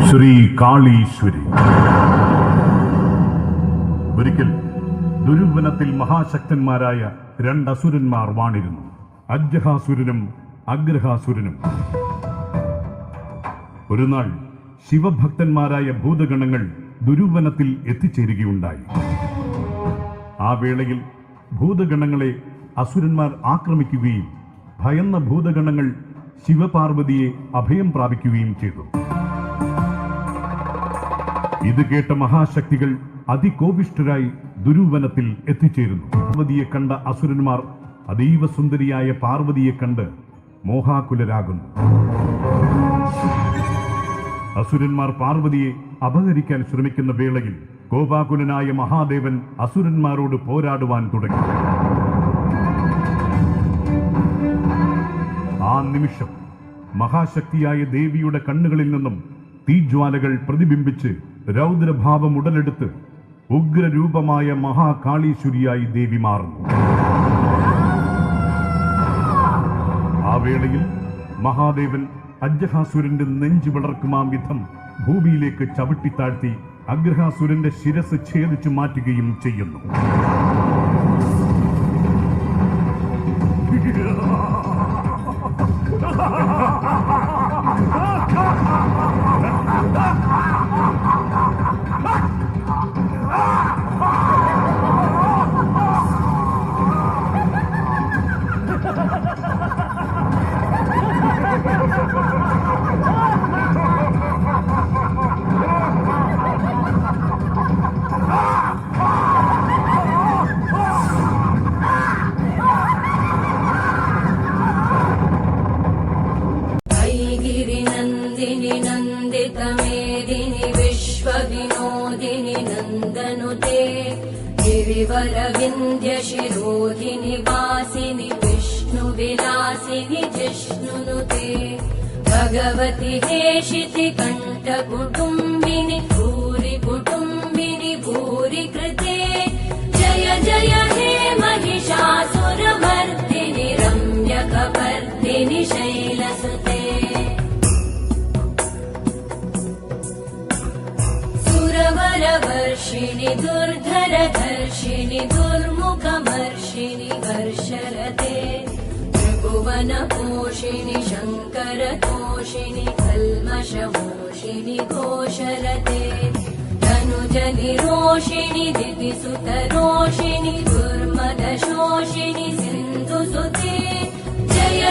ശ്രീ കാളീശ്വരി. ഒരിക്കൽ ദുരുവനത്തിൽ മഹാശക്തന്മാരായ രണ്ടസുരന്മാർ വാണിരുന്നു, അജ്ജഹാസുരനും അഗ്രഹാസുരനും. ഒരു നാൾ ശിവഭക്തന്മാരായ ഭൂതഗണങ്ങൾ ദുരുവനത്തിൽ എത്തിച്ചേരുകയുണ്ടായി. ആ വേളയിൽ ഭൂതഗണങ്ങളെ അസുരന്മാർ ആക്രമിക്കുകയും ഭയന്ന ഭൂതഗണങ്ങൾ ശിവപാർവതിയെ അഭയം പ്രാപിക്കുകയും ചെയ്തു. ഇത് കേട്ട മഹാശക്തികൾ അതികോപിഷ്ഠരായി ദുരുവനത്തിൽ എത്തിച്ചേരുന്നു. പാർവതിയെ കണ്ട അസുരന്മാർ അതീവ സുന്ദരിയായ പാർവതിയെ കണ്ട് മോഹാകുലരാകുന്നു. അസുരന്മാർ പാർവതിയെ അപഹരിക്കാൻ ശ്രമിക്കുന്ന വേളയിൽ കോപാകുലനായ മഹാദേവൻ അസുരന്മാരോട് പോരാടുവാൻ തുടങ്ങി. ആ നിമിഷം മഹാശക്തിയായ ദേവിയുടെ കണ്ണുകളിൽ നിന്നും തീജ്വാലകൾ പ്രതിബിംബിച്ച് രൗദ്രഭാവം ഉടലെടുത്ത് ഉഗ്രരൂപമായ മഹാകാളീശ്വരിയായി ദേവി മാറുന്നു. ആ വേളയിൽ മഹാദേവൻ അജ്ജഹാസുരന്റെ നെഞ്ചു വിളർക്കുമാം വിധം ഭൂമിയിലേക്ക് ചവിട്ടിത്താഴ്ത്തി അഗ്രഹാസുരന്റെ ശിരസ് ഛേദിച്ചു മാറ്റുകയും ചെയ്യുന്നു. नन्दितमेदिनि विश्वविनोदिनि नन्दनुते गिरिवरविन्द्यशिरोधिनि वासिनि विष्णुविलासिनि जिष्णुनुते भगवति हेशिति कण्ठकुटुम्बिनि भूरि कुटुम्बिनि भूरि कृते जय जय हे महिषासुरमर्दिनि रम्यकपर्दिनि शैलसुते वर्षिणि दुर्धरधर्षिणि दुर्मुखमर्षिणि वर्षरते त्रिभुवनपोषिणि शङ्करतोषिणि कल्मषमोषिणि घोषरते धनुजनिरोषिणि दितिसुतरोषिणि दुर्मदशोषिणि सिन्धुसुते जय